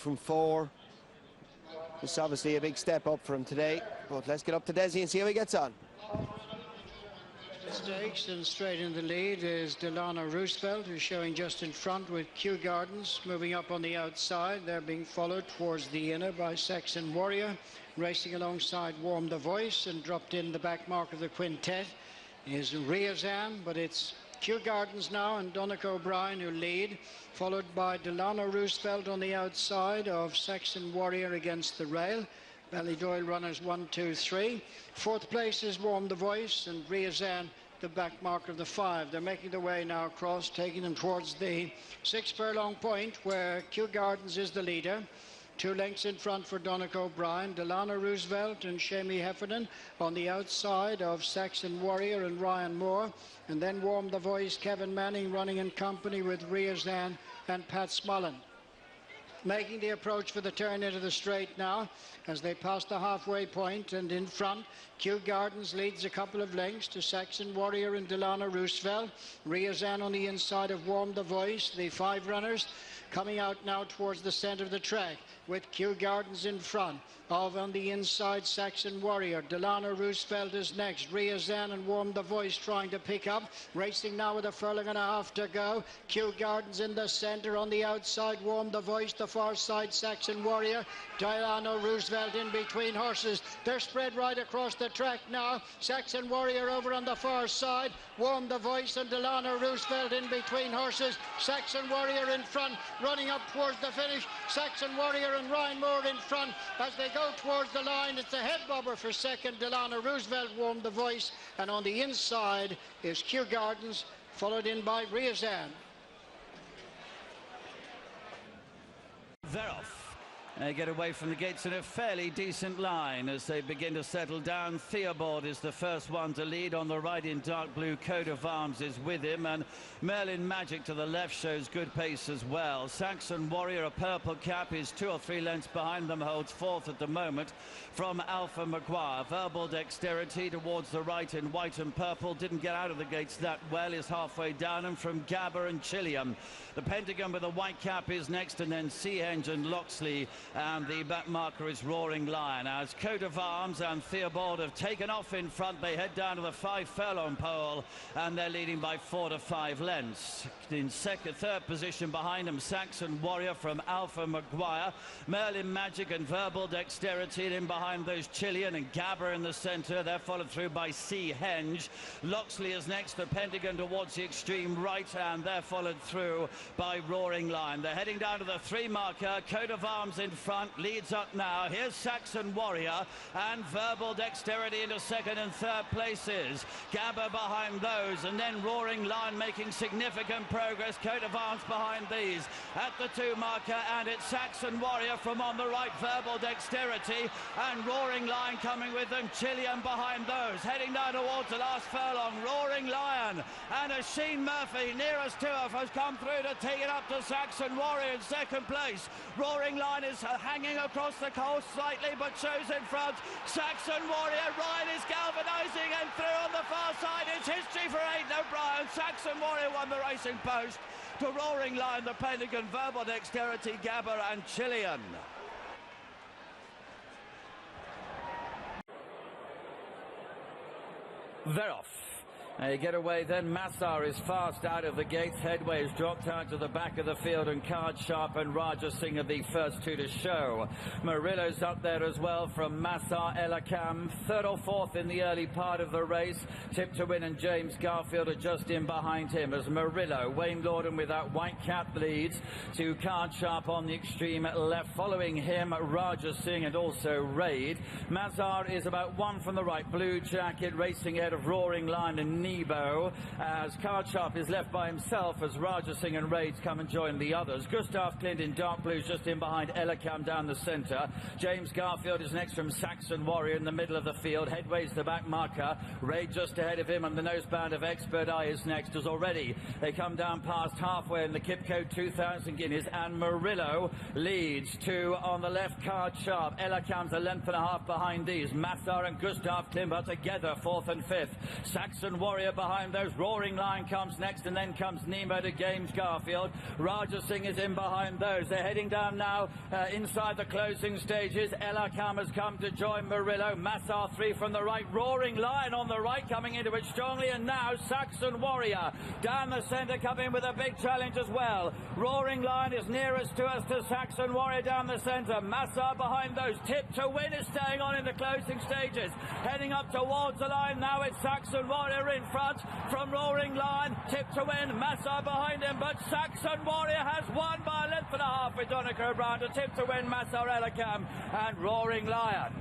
from 4. It's obviously a big step up for him today, but let's get up to Desi and see how he gets on. Stakes, and straight in the lead is Delano Roosevelt, who's showing just in front with Kew Gardens moving up on the outside. They're being followed towards the inner by Saxon Warrior, racing alongside Warm the Voice, and dropped in the back mark of the quintet is Riazan, but it's Kew Gardens now and Donnacha O'Brien who lead, followed by Delano Roosevelt on the outside of Saxon Warrior against the rail. Ballydoyle runners 1, 2, 3. Fourth place is Warm the Voice, and Riazan the back mark of the 5. They're making their way now across, taking them towards the 6 furlong point where Kew Gardens is the leader. 2 lengths in front for Donnacha O'Brien, Delano Roosevelt and Shamie Heffernan on the outside of Saxon Warrior and Ryan Moore. And then Warm the Voice, Kevin Manning running in company with Riazan and Pat Smullen. Making the approach for the turn into the straight now as they pass the halfway point, and in front Kew Gardens leads a couple of lengths to Saxon Warrior and Delano Roosevelt. Riazan on the inside of Warm the Voice. The 5 runners coming out now towards the centre of the track with Kew Gardens in front of, on the inside, Saxon Warrior. Delano Roosevelt is next. Riazan and Warm the Voice trying to pick up. Racing now with a furlong and a half to go. Kew Gardens in the centre, on the outside Warm the Voice, the far side Saxon Warrior. Delano Roosevelt in between horses. They're spread right across the track now. Saxon Warrior over on the far side. Warm the Voice and Delano Roosevelt in between horses. Saxon Warrior in front, running up towards the finish. Saxon Warrior and Ryan Moore in front as they go towards the line. It's a head bobber for second. Delano Roosevelt, Warm the Voice, and on the inside is Kew Gardens, followed in by Riazan. They're off. They get away from the gates in a fairly decent line as they begin to settle down. Theobald is the first one to lead. On the right in dark blue, Coat of Arms is with him, and Merlin Magic to the left shows good pace as well. Saxon Warrior, a purple cap, is 2 or 3 lengths behind them, holds 4th at the moment from Alpha Maguire. Verbal Dexterity towards the right in white and purple, didn't get out of the gates that well, is halfway down, and from Gabber and Chilliam. The Pentagon with a white cap is next, and then Seahenge and Loxley, and the back marker is Roaring Lion. As Coat of Arms and Theobald have taken off in front, they head down to the 5 furlong pole, and they're leading by 4 to 5 lengths. In third position behind them, Saxon Warrior from Alpha Maguire, Merlin Magic and Verbal Dexterity, and in behind those Chillian and Gabber in the centre. They're followed through by Seahenge. Loxley is next, the Pentagon towards the extreme right, and they're followed through by Roaring Lion. They're heading down to the 3 marker. Coat of Arms in front, leads up now. Here's Saxon Warrior and Verbal Dexterity into second and third places. Gabber behind those, and then Roaring Lion making significant progress. Coat of Arms behind these at the 2 marker, and it's Saxon Warrior from on the right, Verbal Dexterity, and Roaring Lion coming with them. Chillian behind those, heading down towards the last furlong. Roaring Lion and Sheen Murphy nearest to us has come through to take it up to Saxon Warrior in second place. Roaring Lion is hanging across the coast slightly, but shows in front. Saxon Warrior, Ryan is galvanising, and through on the far side it's history for Aidan O'Brien. Saxon Warrior won the racing post to Roaring Lion, the Pentagon, Verbal Dexterity, Gabber and Chillian. They're off. They get away then. Massar is fast out of the gates. Headway is dropped out to the back of the field, and Card Sharp and Raja Singh are the first 2 to show. Murillo's up there as well from Massar. Elakam 3rd or 4th in the early part of the race. Tip to Win and James Garfield are just in behind him as Murillo. Wayne Lorden with that white cap leads to Card Sharp on the extreme left. Following him, Raja Singh and also Raid. Massar is about 1 from the right. Blue Jacket racing ahead of Roaring Lion and Nebo, as Card Sharp is left by himself as Raja Singh and Raids come and join the others. Gustav Clint in dark blues just in behind Elakam down the centre. James Garfield is next from Saxon Warrior in the middle of the field. Headway's the back marker. Raid just ahead of him, and the noseband of Expert Eye is next as already they come down past halfway in the Kipco 2000 Guineas, and Murillo leads to on the left Card Sharp. Elakam's a length and a half behind these. Massar and Gustav Clint are together 4th and 5th. Saxon Warrior Warrior behind those. Roaring Lion comes next, and then comes Nemo to Games Garfield. Raja Singh is in behind those. They're heading down now inside the closing stages. Ella Kam has come to join Murillo. Massar 3 from the right. Roaring Lion on the right, coming into it strongly, and now Saxon Warrior down the centre, coming with a big challenge as well. Roaring Lion is nearest to us to Saxon Warrior down the centre. Massar behind those. Tip to Win is staying on in the closing stages. Heading up towards the line now, it's Saxon Warrior in front from Roaring Lion. Tip to Win, Massar behind him, but Saxon Warrior has won by a length and a half with Donica O'Brien to Tip to Win, Massar, Ella Kam and Roaring Lion.